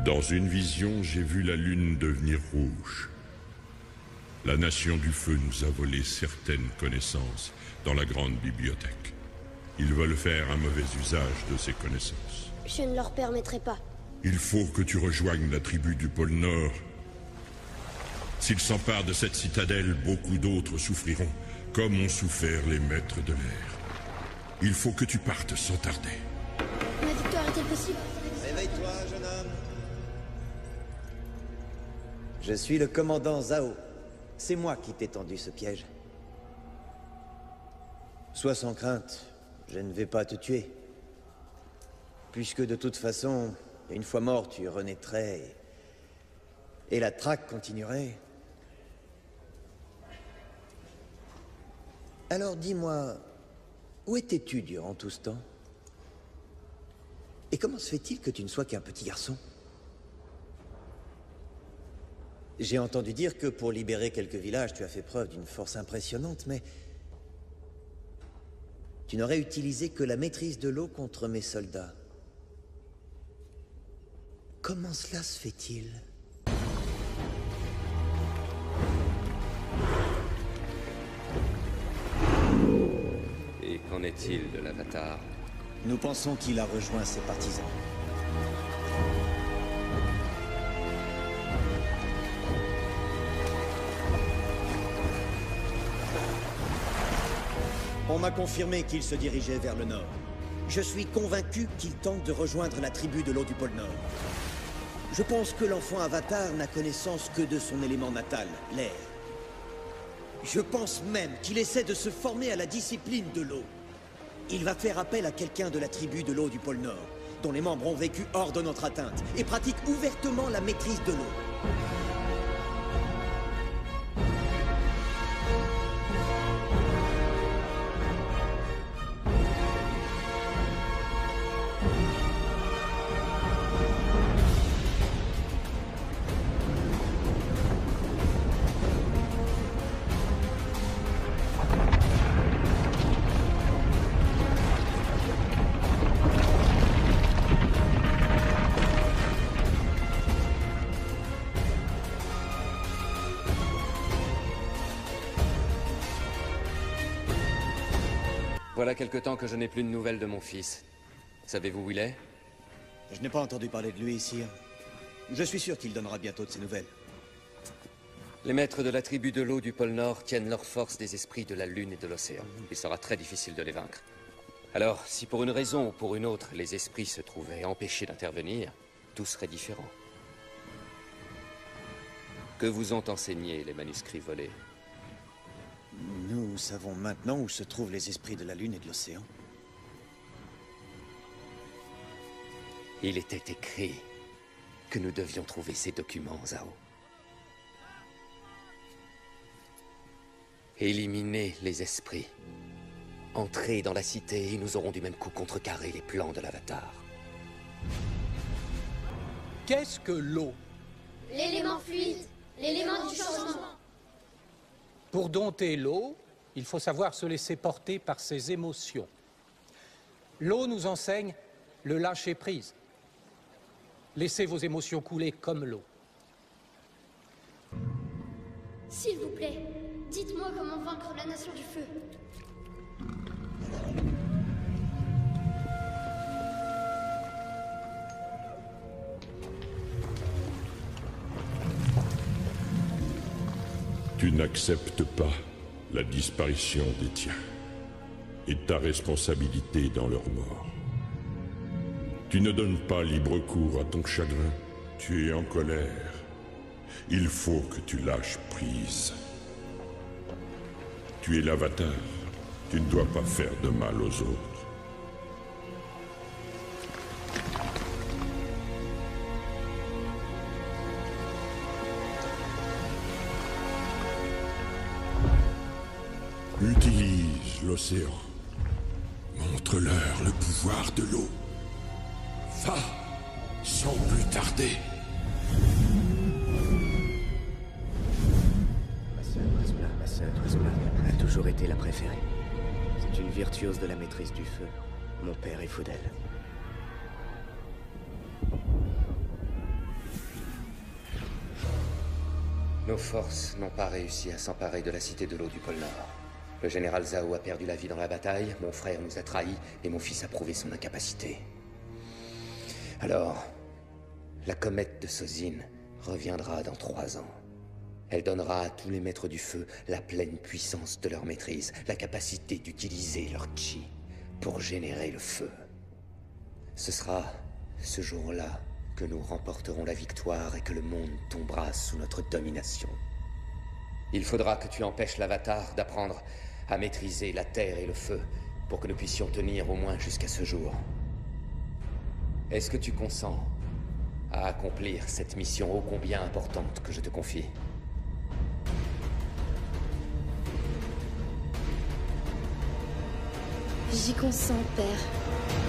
Dans une vision, j'ai vu la lune devenir rouge. La nation du feu nous a volé certaines connaissances dans la grande bibliothèque. Ils veulent faire un mauvais usage de ces connaissances. Je ne leur permettrai pas. Il faut que tu rejoignes la tribu du pôle Nord. S'ils s'emparent de cette citadelle, beaucoup d'autres souffriront, comme ont souffert les maîtres de l'air. Il faut que tu partes sans tarder. Ma victoire est-elle possible? Réveille-toi, jeune homme. Je suis le commandant Zhao. C'est moi qui t'ai tendu ce piège. Sois sans crainte, je ne vais pas te tuer. Puisque de toute façon, une fois mort, tu renaîtrais et la traque continuerait. Alors dis-moi, où étais-tu durant tout ce temps? Et comment se fait-il que tu ne sois qu'un petit garçon? J'ai entendu dire que pour libérer quelques villages, tu as fait preuve d'une force impressionnante, mais... tu n'aurais utilisé que la maîtrise de l'eau contre mes soldats. Comment cela se fait-il? Et qu'en est-il de l'Avatar? Nous pensons qu'il a rejoint ses partisans. On m'a confirmé qu'il se dirigeait vers le nord. Je suis convaincu qu'il tente de rejoindre la tribu de l'eau du pôle Nord. Je pense que l'enfant Avatar n'a connaissance que de son élément natal, l'air. Je pense même qu'il essaie de se former à la discipline de l'eau. Il va faire appel à quelqu'un de la tribu de l'eau du pôle Nord, dont les membres ont vécu hors de notre atteinte, et pratiquent ouvertement la maîtrise de l'eau. Voilà quelque temps que je n'ai plus de nouvelles de mon fils. Savez-vous où il est? Je n'ai pas entendu parler de lui, sire. Je suis sûr qu'il donnera bientôt de ses nouvelles. Les maîtres de la tribu de l'eau du pôle Nord tiennent leur force des esprits de la lune et de l'océan. Il sera très difficile de les vaincre. Alors, si pour une raison ou pour une autre, les esprits se trouvaient empêchés d'intervenir, tout serait différent. Que vous ont enseigné les manuscrits volés? Nous savons maintenant où se trouvent les esprits de la lune et de l'océan. Il était écrit que nous devions trouver ces documents, Zhao. Éliminer les esprits. Entrer dans la cité et nous aurons du même coup contrecarrer les plans de l'Avatar. Qu'est-ce que l'eau? L'élément fluide, l'élément du changement. Pour dompter l'eau, il faut savoir se laisser porter par ses émotions. L'eau nous enseigne le lâcher-prise. Laissez vos émotions couler comme l'eau. S'il vous plaît, dites-moi comment vaincre la nation du feu. Tu n'acceptes pas la disparition des tiens et ta responsabilité dans leur mort. Tu ne donnes pas libre cours à ton chagrin. Tu es en colère. Il faut que tu lâches prise. Tu es l'Avatar. Tu ne dois pas faire de mal aux autres. Utilise l'océan. Montre-leur le pouvoir de l'eau. Va, sans plus tarder. Ma sœur, Azula, a toujours été la préférée. C'est une virtuose de la maîtrise du feu. Mon père est fou d'elle. Nos forces n'ont pas réussi à s'emparer de la cité de l'eau du pôle Nord. Le général Zhao a perdu la vie dans la bataille, mon frère nous a trahis, et mon fils a prouvé son incapacité. Alors, la comète de Sozin reviendra dans 3 ans. Elle donnera à tous les maîtres du feu la pleine puissance de leur maîtrise, la capacité d'utiliser leur chi pour générer le feu. Ce sera ce jour-là que nous remporterons la victoire et que le monde tombera sous notre domination. Il faudra que tu empêches l'Avatar d'apprendre à maîtriser la terre et le feu pour que nous puissions tenir au moins jusqu'à ce jour. Est-ce que tu consens à accomplir cette mission ô combien importante que je te confie? J'y consens, père.